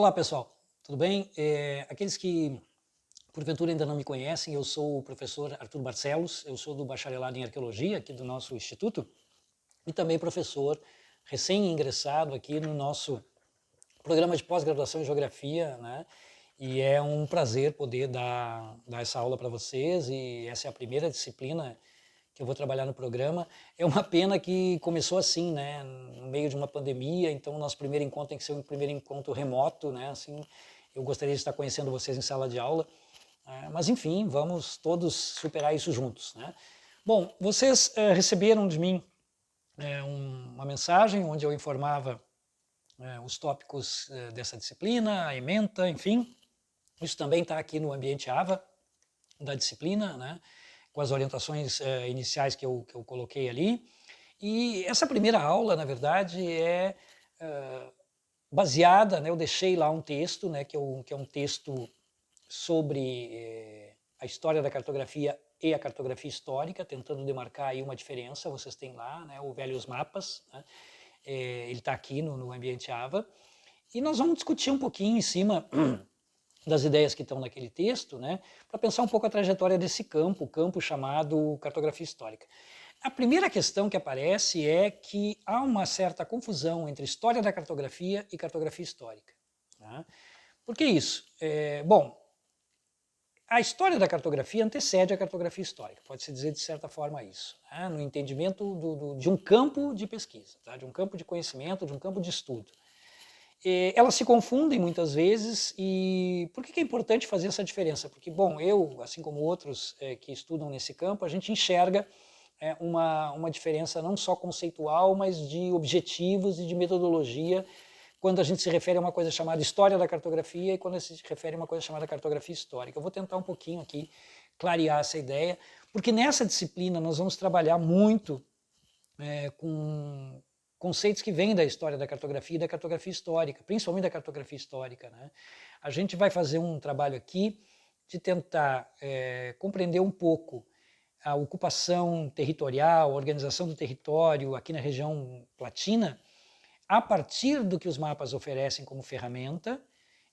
Olá pessoal, tudo bem? Aqueles que porventura ainda não me conhecem, eu sou o professor Arthur Barcelos, eu sou do bacharelado em arqueologia aqui do nosso instituto e também professor recém-ingressado aqui no nosso programa de pós-graduação em geografia, né? E é um prazer poder dar essa aula para vocês, e essa é a primeira disciplina que eu vou trabalhar no programa. É uma pena que começou assim, né, no meio de uma pandemia, então o nosso primeiro encontro tem que ser um primeiro encontro remoto, né, assim, eu gostaria de estar conhecendo vocês em sala de aula, mas enfim, vamos todos superar isso juntos, né. Bom, vocês receberam de mim uma mensagem onde eu informava os tópicos dessa disciplina, a ementa, enfim, isso também está aqui no ambiente AVA da disciplina, né, com as orientações iniciais que eu coloquei ali. E essa primeira aula, na verdade, é baseada, né, eu deixei lá um texto, né, que é um texto sobre a história da cartografia e a cartografia histórica, tentando demarcar aí uma diferença. Vocês têm lá, né, o Velhos Mapas, né, ele está aqui no ambiente AVA, e nós vamos discutir um pouquinho em cima das ideias que estão naquele texto, né, para pensar um pouco a trajetória desse campo, o campo chamado cartografia histórica. A primeira questão que aparece é que há uma certa confusão entre história da cartografia e cartografia histórica. Tá? Por que isso? Bom, a história da cartografia antecede a cartografia histórica, pode-se dizer de certa forma isso, né? No entendimento de um campo de pesquisa, tá? De um campo de conhecimento, de um campo de estudo. Elas se confundem muitas vezes. E por que é importante fazer essa diferença? Porque, bom, eu, assim como outros que estudam nesse campo, a gente enxerga uma diferença não só conceitual, mas de objetivos e de metodologia, quando a gente se refere a uma coisa chamada história da cartografia e quando se refere a uma coisa chamada cartografia histórica. Eu vou tentar um pouquinho aqui clarear essa ideia, porque nessa disciplina nós vamos trabalhar muito com conceitos que vêm da história da cartografia e da cartografia histórica, principalmente da cartografia histórica, né? A gente vai fazer um trabalho aqui de tentar compreender um pouco a ocupação territorial, a organização do território aqui na região platina, a partir do que os mapas oferecem como ferramenta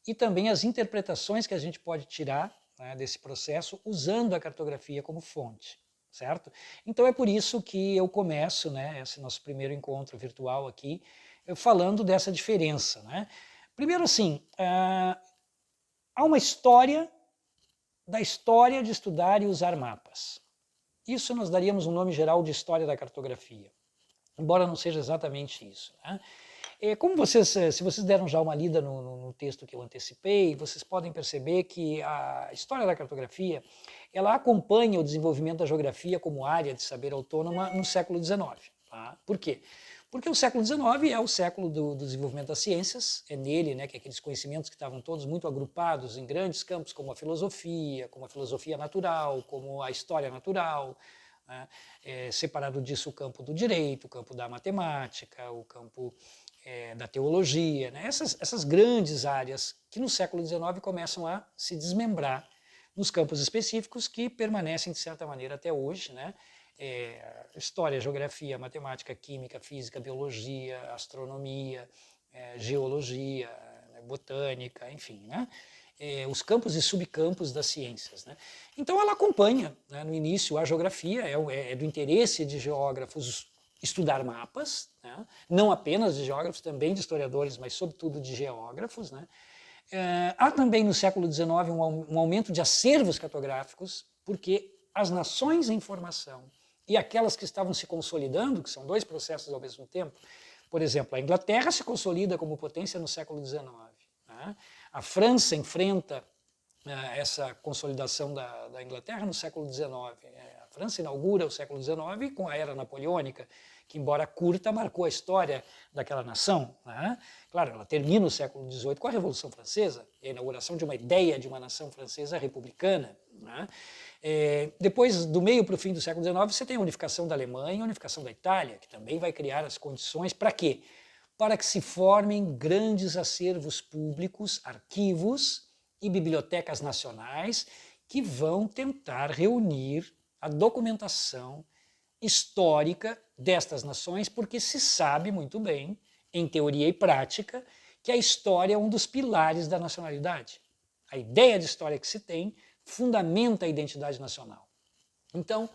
e também as interpretações que a gente pode tirar, né, desse processo usando a cartografia como fonte. Certo? Então é por isso que eu começo, né, esse nosso primeiro encontro virtual aqui, falando dessa diferença, né? Primeiro assim, há uma história da história de estudar e usar mapas. Isso nós daríamos um nome geral de história da cartografia, embora não seja exatamente isso, né? Como vocês, se vocês deram já uma lida no texto que eu antecipei, vocês podem perceber que a história da cartografia, ela acompanha o desenvolvimento da geografia como área de saber autônoma no século XIX. Tá? Por quê? Porque o século XIX é o século do desenvolvimento das ciências, é nele, né, que aqueles conhecimentos que estavam todos muito agrupados em grandes campos como a filosofia natural, como a história natural, né, separado disso o campo do direito, o campo da matemática, o campo da teologia, né? Essas grandes áreas que no século XIX começam a se desmembrar nos campos específicos que permanecem de certa maneira até hoje, né? História, geografia, matemática, química, física, biologia, astronomia, geologia, né? Botânica, enfim, né? Os campos e subcampos das ciências, né? Então ela acompanha, né, no início a geografia, é do interesse de geógrafos estudar mapas, né? Não apenas de geógrafos, também de historiadores, mas sobretudo de geógrafos, né? Há também no século XIX um aumento de acervos cartográficos, porque as nações em formação e aquelas que estavam se consolidando, que são dois processos ao mesmo tempo, por exemplo, a Inglaterra se consolida como potência no século XIX, né? A França enfrenta essa consolidação da Inglaterra no século XIX. A França inaugura o século XIX com a Era Napoleônica, que, embora curta, marcou a história daquela nação, né? Claro, ela termina o século XVIII com a Revolução Francesa, a inauguração de uma ideia de uma nação francesa republicana, né? Depois, do meio para o fim do século XIX, você tem a unificação da Alemanha, a unificação da Itália, que também vai criar as condições para quê? Para que se formem grandes acervos públicos, arquivos e bibliotecas nacionais que vão tentar reunir a documentação histórica destas nações, porque se sabe muito bem, em teoria e prática, que a história é um dos pilares da nacionalidade. A ideia de história que se tem fundamenta a identidade nacional. Então,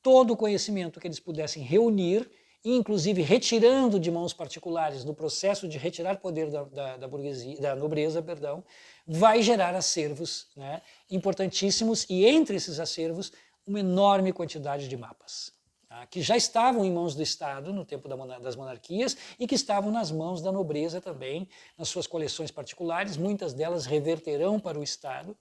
todo o conhecimento que eles pudessem reunir, inclusive retirando de mãos particulares no processo de retirar poder da burguesia, da nobreza, perdão, vai gerar acervos, né, importantíssimos, e entre esses acervos uma enorme quantidade de mapas, tá, que já estavam em mãos do Estado no tempo das monarquias e que estavam nas mãos da nobreza também, nas suas coleções particulares. Muitas delas reverterão para o Estado,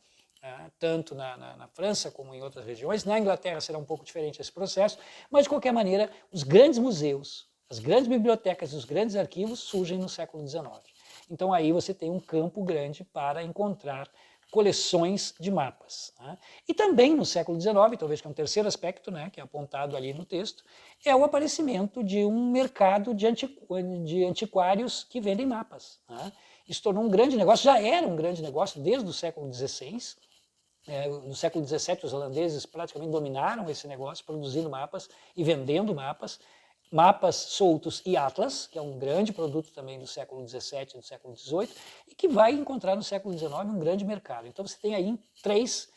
tanto na França como em outras regiões. Na Inglaterra será um pouco diferente esse processo, mas de qualquer maneira os grandes museus, as grandes bibliotecas e os grandes arquivos surgem no século XIX. Então aí você tem um campo grande para encontrar coleções de mapas. Né? E também no século XIX, talvez que é um terceiro aspecto, né, que é apontado ali no texto, é o aparecimento de um mercado de antiquários que vendem mapas. Né? Isso tornou um grande negócio, já era um grande negócio desde o século XVI. No século XVII, os holandeses praticamente dominaram esse negócio, produzindo mapas e vendendo mapas. Mapas soltos e atlas, que é um grande produto também do século XVII e do século XVIII, e que vai encontrar no século XIX um grande mercado. Então você tem aí três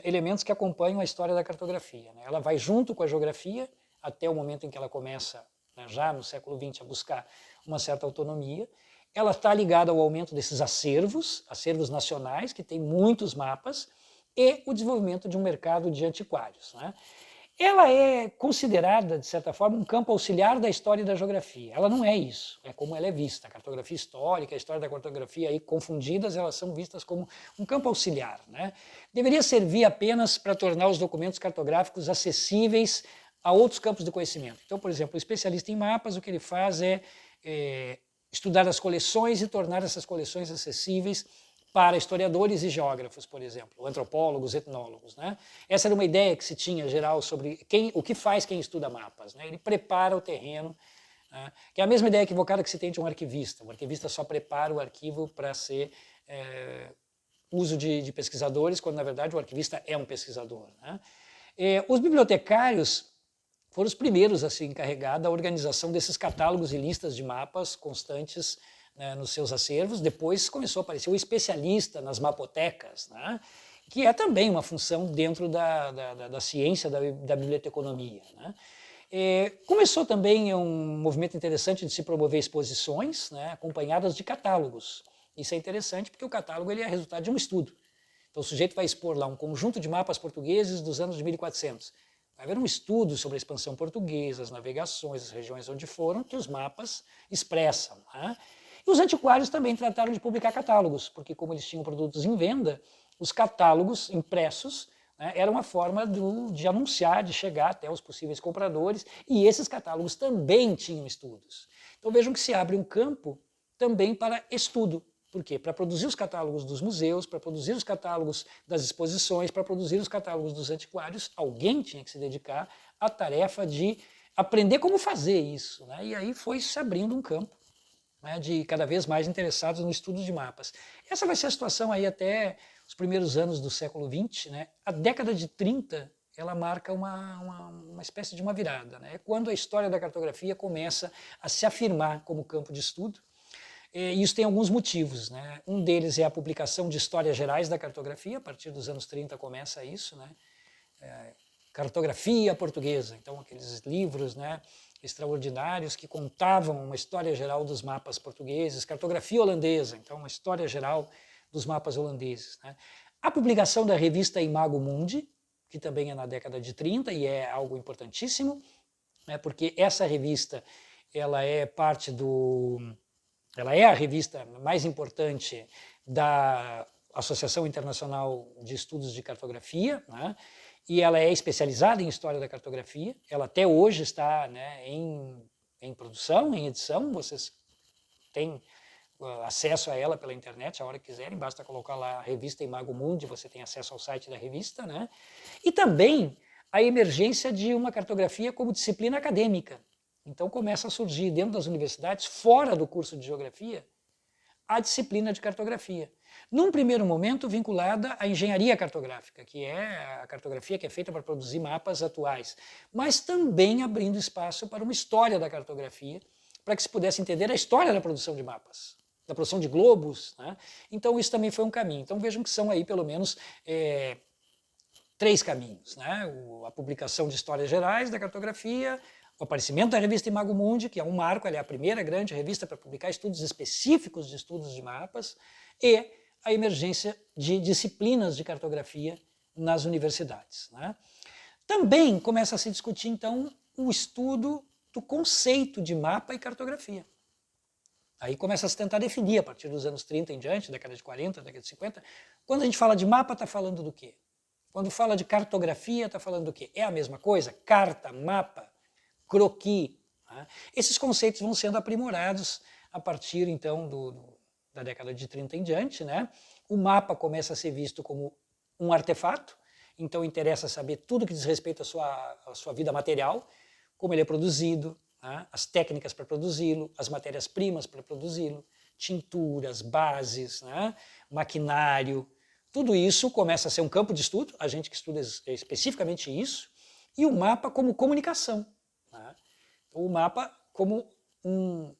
elementos que acompanham a história da cartografia. Né? Ela vai junto com a geografia, até o momento em que ela começa, né, já no século XX, a buscar uma certa autonomia. Ela está ligada ao aumento desses acervos nacionais, que tem muitos mapas, e o desenvolvimento de um mercado de antiquários. Né? Ela é considerada, de certa forma, um campo auxiliar da história e da geografia. Ela não é isso, é como ela é vista. A cartografia histórica, a história da cartografia, aí, confundidas, elas são vistas como um campo auxiliar. Né? Deveria servir apenas para tornar os documentos cartográficos acessíveis a outros campos do conhecimento. Então, por exemplo, o especialista em mapas, o que ele faz é estudar as coleções e tornar essas coleções acessíveis para historiadores e geógrafos, por exemplo, antropólogos, etnólogos. Né? Essa era uma ideia que se tinha geral sobre o que faz quem estuda mapas. Né? Ele prepara o terreno, né? Que é a mesma ideia equivocada que se tem de um arquivista. O arquivista só prepara o arquivo para ser uso de pesquisadores, quando na verdade o arquivista é um pesquisador. Né? Os bibliotecários foram os primeiros a se encarregar da organização desses catálogos e listas de mapas constantes, né, nos seus acervos. Depois começou a aparecer o especialista nas mapotecas, né, que é também uma função dentro da ciência da biblioteconomia. Né. Começou também um movimento interessante de se promover exposições, né, acompanhadas de catálogos. Isso é interessante porque o catálogo ele é resultado de um estudo. Então o sujeito vai expor lá um conjunto de mapas portugueses dos anos de 1400. Vai haver um estudo sobre a expansão portuguesa, as navegações, as regiões onde foram, que os mapas expressam. Né? E os antiquários também trataram de publicar catálogos, porque como eles tinham produtos em venda, os catálogos impressos, né, era uma forma de anunciar, de chegar até os possíveis compradores, e esses catálogos também tinham estudos. Então vejam que se abre um campo também para estudo. Por quê? Para produzir os catálogos dos museus, para produzir os catálogos das exposições, para produzir os catálogos dos antiquários, alguém tinha que se dedicar à tarefa de aprender como fazer isso. Né? E aí foi se abrindo um campo, né, de cada vez mais interessados no estudo de mapas. Essa vai ser a situação aí até os primeiros anos do século XX. Né? A década de 30 ela marca uma espécie de uma virada. Né? É quando a história da cartografia começa a se afirmar como campo de estudo. E isso tem alguns motivos. Né? Um deles é a publicação de histórias gerais da cartografia. A partir dos anos 30 começa isso. Né? Cartografia portuguesa, então aqueles livros, né, extraordinários que contavam uma história geral dos mapas portugueses. Cartografia holandesa, então uma história geral dos mapas holandeses. Né? A publicação da revista Imago Mundi, que também é na década de 30 e é algo importantíssimo, né, porque essa revista ela é parte ela é a revista mais importante da Associação Internacional de Estudos de Cartografia, né? E ela é especializada em história da cartografia. Ela até hoje está, né, em produção, em edição. Vocês têm acesso a ela pela internet a hora que quiserem. Basta colocar lá a revista Imago Mundi, você tem acesso ao site da revista. Né? E também a emergência de uma cartografia como disciplina acadêmica. Então começa a surgir dentro das universidades, fora do curso de geografia, a disciplina de cartografia. Num primeiro momento vinculada à engenharia cartográfica, que é a cartografia que é feita para produzir mapas atuais, mas também abrindo espaço para uma história da cartografia, para que se pudesse entender a história da produção de mapas. da produção de globos, né? Então isso também foi um caminho. Então vejam que são aí pelo menos 3 caminhos, né? A publicação de histórias gerais da cartografia, o aparecimento da revista Imago Mundi, que é um marco, ela é a primeira grande revista para publicar estudos específicos de estudos de mapas, e a emergência de disciplinas de cartografia nas universidades, né? Também começa a se discutir, então, o estudo do conceito de mapa e cartografia. Aí começa a se tentar definir, a partir dos anos 30 em diante, década de 40, década de 50, quando a gente fala de mapa, está falando do quê? Quando fala de cartografia, está falando do quê? É a mesma coisa? Carta, mapa, croquis. Né? Esses conceitos vão sendo aprimorados a partir, então, da década de 30 em diante. Né? O mapa começa a ser visto como um artefato, então interessa saber tudo que diz respeito à sua vida material, como ele é produzido, né? As técnicas para produzi-lo, as matérias-primas para produzi-lo, tinturas, bases, né? Maquinário. Tudo isso começa a ser um campo de estudo, a gente que estuda especificamente isso, e o mapa como comunicação. Né? Então, o mapa como um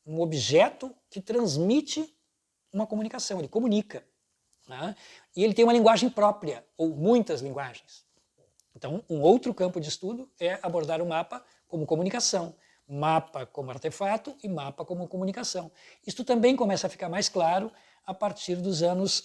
objeto que transmite uma comunicação, ele comunica. Né? E ele tem uma linguagem própria, ou muitas linguagens. Então, um outro campo de estudo é abordar o mapa como comunicação, mapa como artefato e mapa como comunicação. Isto também começa a ficar mais claro a partir dos anos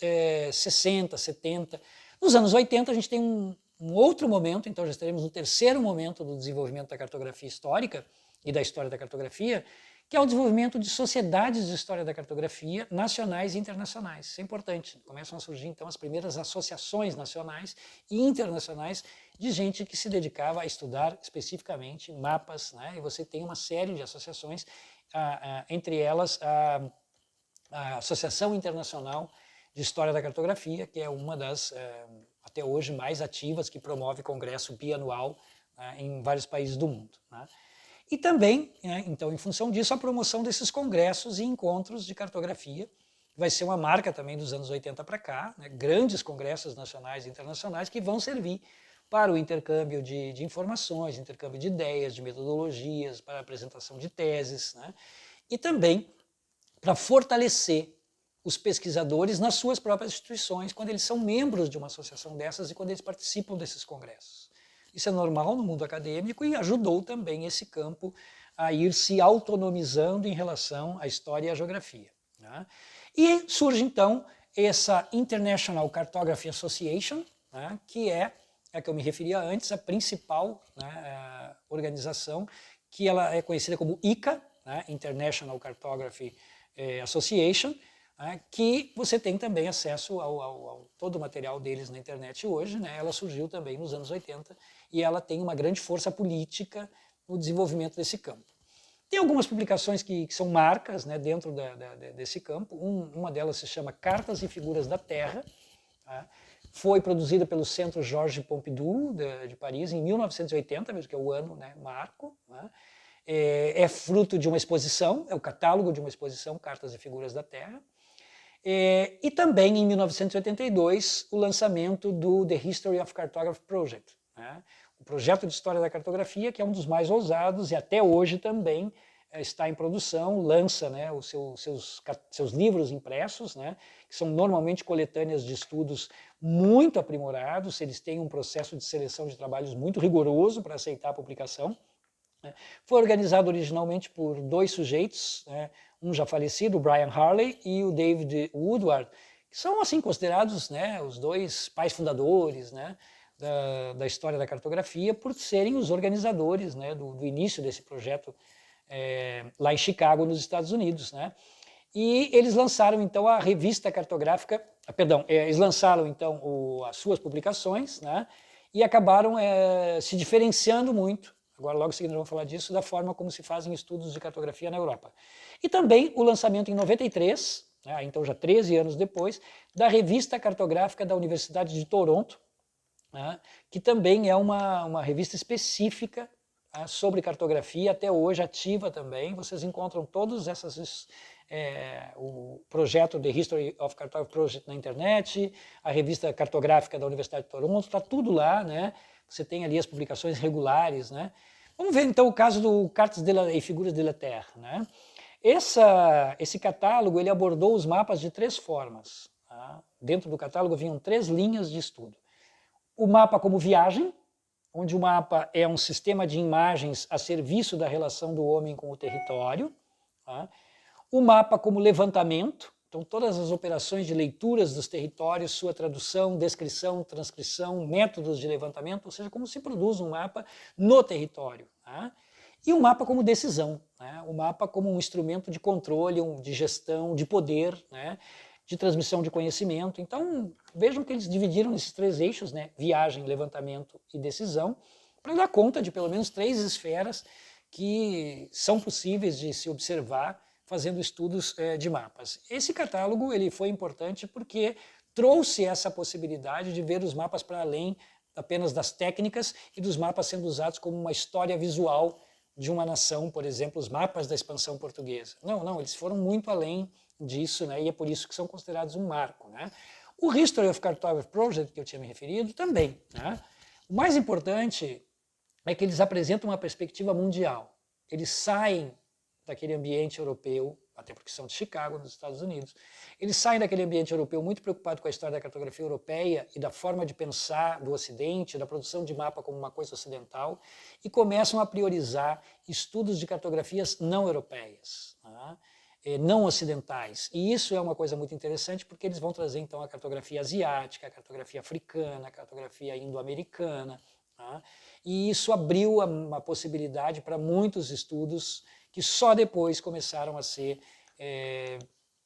60, 70. Nos anos 80 a gente tem um outro momento, então já estaremos no terceiro momento do desenvolvimento da cartografia histórica e da história da cartografia, que é o desenvolvimento de sociedades de história da cartografia nacionais e internacionais. Isso é importante. Começam a surgir, então, as primeiras associações nacionais e internacionais de gente que se dedicava a estudar especificamente mapas, né? E você tem uma série de associações, entre elas a Associação Internacional de História da Cartografia, que é uma das, até hoje, mais ativas, que promove congresso bianual em vários países do mundo. Né? E também, então, em função disso, a promoção desses congressos e encontros de cartografia vai ser uma marca também dos anos 80 para cá, né? Grandes congressos nacionais e internacionais que vão servir para o intercâmbio de informações, intercâmbio de ideias, de metodologias, para a apresentação de teses, né? E também para fortalecer os pesquisadores nas suas próprias instituições, quando eles são membros de uma associação dessas e quando eles participam desses congressos. Isso é normal no mundo acadêmico e ajudou também esse campo a ir se autonomizando em relação à história e à geografia. Né? E surge então essa International Cartography Association, né, que é a que eu me referia antes, a principal, né, organização, que ela é conhecida como ICA, né, International Cartography Association, que você tem também acesso ao todo o material deles na internet hoje. Né? Ela surgiu também nos anos 80 e ela tem uma grande força política no desenvolvimento desse campo. Tem algumas publicações que são marcas, né, dentro desse campo. Uma delas se chama Cartas e Figuras da Terra. Tá? Foi produzida pelo Centro Georges Pompidou de Paris em 1980, mesmo que é o ano, né, marco. Né? É fruto de uma exposição, é o catálogo de uma exposição, Cartas e Figuras da Terra. E também, em 1982, o lançamento do The History of Cartography Project, né? O projeto de história da cartografia, que é um dos mais ousados e até hoje também está em produção, lança, né, os seus livros impressos, né, que são normalmente coletâneas de estudos muito aprimorados, eles têm um processo de seleção de trabalhos muito rigoroso para aceitar a publicação. Foi organizado originalmente por 2 sujeitos, né, um já falecido, o Brian Harley, e o David Woodward, que são assim considerados, né, os 2 pais fundadores, né, da história da cartografia, por serem os organizadores, né, do início desse projeto lá em Chicago, nos Estados Unidos. Né. E eles lançaram então a revista cartográfica, eles lançaram então as suas publicações, né, e acabaram se diferenciando muito. Agora, logo em seguida, nós vamos falar disso, da forma como se fazem estudos de cartografia na Europa. E também o lançamento em 93, né, então já 13 anos depois, da Revista Cartográfica da Universidade de Toronto, né, que também é uma revista específica, né, sobre cartografia, até hoje ativa também. Vocês encontram todas essas... o projeto The History of Cartography Project na internet, a revista cartográfica da Universidade de Toronto, está tudo lá, né? Você tem ali as publicações regulares, né? Vamos ver então o caso do Cartas e Figuras de la Terre, né? Esse catálogo ele abordou os mapas de 3 formas. Tá? Dentro do catálogo vinham 3 linhas de estudo. O mapa como viagem, onde o mapa é um sistema de imagens a serviço da relação do homem com o território. Tá? O mapa como levantamento, então todas as operações de leituras dos territórios, sua tradução, descrição, transcrição, métodos de levantamento, ou seja, como se produz um mapa no território. Tá? E o mapa como decisão, né? O mapa como um instrumento de controle, de gestão, de poder, né? De transmissão de conhecimento. Então, vejam que eles dividiram esses 3 eixos, né? Viagem, levantamento e decisão, para dar conta de pelo menos 3 esferas que são possíveis de se observar fazendo estudos de mapas. Esse catálogo ele foi importante porque trouxe essa possibilidade de ver os mapas para além apenas das técnicas e dos mapas sendo usados como uma história visual de uma nação, por exemplo, os mapas da expansão portuguesa. Não, eles foram muito além disso, né? E é por isso que são considerados um marco. Né? O History of Cartography Project, que eu tinha me referido, também. Né? O mais importante é que eles apresentam uma perspectiva mundial. Eles saem daquele ambiente europeu, até porque são de Chicago, nos Estados Unidos. Eles saem daquele ambiente europeu muito preocupado com a história da cartografia europeia e da forma de pensar do Ocidente, da produção de mapa como uma coisa ocidental, e começam a priorizar estudos de cartografias não europeias, tá? Não ocidentais. E isso é uma coisa muito interessante porque eles vão trazer então a cartografia asiática, a cartografia africana, a cartografia indo-americana, tá? E isso abriu uma possibilidade para muitos estudos que só depois começaram a ser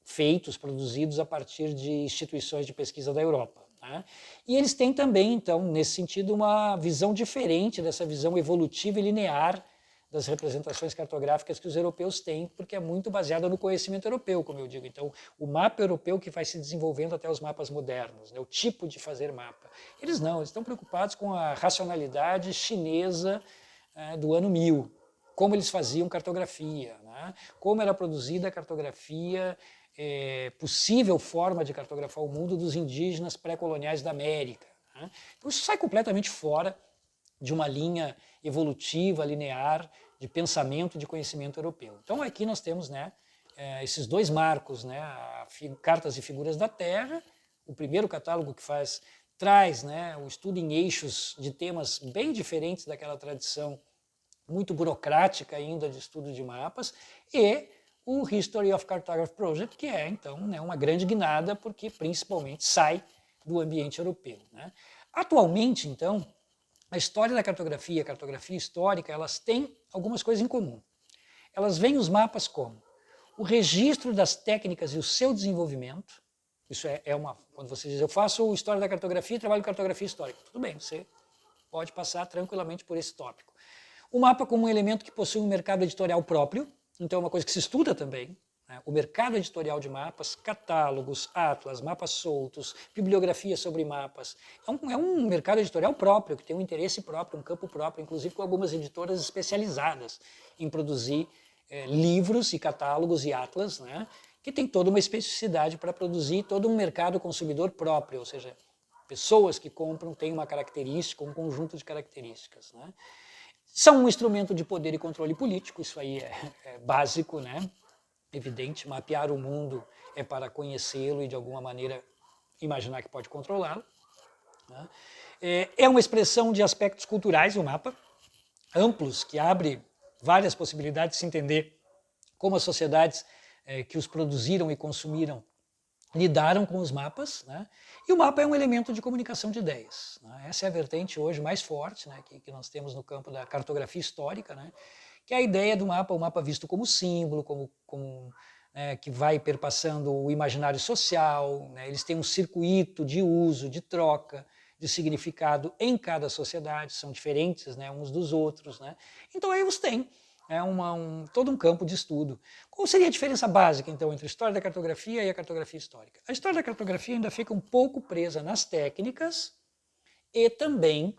feitos, produzidos a partir de instituições de pesquisa da Europa. Né? E eles têm também, então, nesse sentido, uma visão diferente dessa visão evolutiva e linear das representações cartográficas que os europeus têm, porque é muito baseada no conhecimento europeu, como eu digo. Então, o mapa europeu que vai se desenvolvendo até os mapas modernos, né? O tipo de fazer mapa. Eles não, eles estão preocupados com a racionalidade chinesa do ano 1000, como eles faziam cartografia, né? Como era produzida a cartografia, possível forma de cartografar o mundo dos indígenas pré-coloniais da América. Né? Então, isso sai completamente fora de uma linha evolutiva, linear, de pensamento, de conhecimento europeu. Então aqui nós temos, né, esses 2 marcos, né, Cartas e Figuras da Terra, o primeiro catálogo que traz, né, o estudo em eixos de temas bem diferentes daquela tradição muito burocrática ainda de estudo de mapas, e o History of Cartography Project, que é, então, né, uma grande guinada, porque principalmente sai do ambiente europeu. Né? Atualmente, então, a história da cartografia e a cartografia histórica, elas têm algumas coisas em comum. Elas veem os mapas como o registro das técnicas e o seu desenvolvimento. Isso quando você diz, eu faço história da cartografia e trabalho com cartografia histórica. Tudo bem, você pode passar tranquilamente por esse tópico. O mapa como um elemento que possui um mercado editorial próprio, então é uma coisa que se estuda também. Né? O mercado editorial de mapas, catálogos, atlas, mapas soltos, bibliografia sobre mapas. É um mercado editorial próprio, que tem um interesse próprio, um campo próprio, inclusive com algumas editoras especializadas em produzir livros e catálogos e atlas, né? Que tem toda uma especificidade para produzir todo um mercado consumidor próprio, ou seja, pessoas que compram têm uma característica, um conjunto de características. Né? São um instrumento de poder e controle político, isso aí é básico, né? Evidente, mapear o mundo é para conhecê-lo e de alguma maneira imaginar que pode controlá-lo. Né? É uma expressão de aspectos culturais, o mapa, amplos, que abre várias possibilidades de se entender como as sociedades que os produziram e consumiram lidaram com os mapas, né? E o mapa é um elemento de comunicação de ideias. Né? Essa é a vertente hoje mais forte, né, que nós temos no campo da cartografia histórica, né? Que é a ideia do mapa, o mapa visto como símbolo, que vai perpassando o imaginário social, né? Eles têm um circuito de uso, de troca, de significado em cada sociedade, são diferentes, né, uns dos outros. Né? Então aí você tem todo um campo de estudo. Qual seria a diferença básica, então, entre a história da cartografia e a cartografia histórica? A história da cartografia ainda fica um pouco presa nas técnicas e também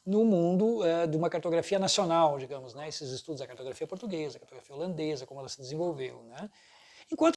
no mundo de uma cartografia nacional, digamos, né? Esses estudos da cartografia portuguesa, a cartografia holandesa, como ela se desenvolveu. Né? Enquanto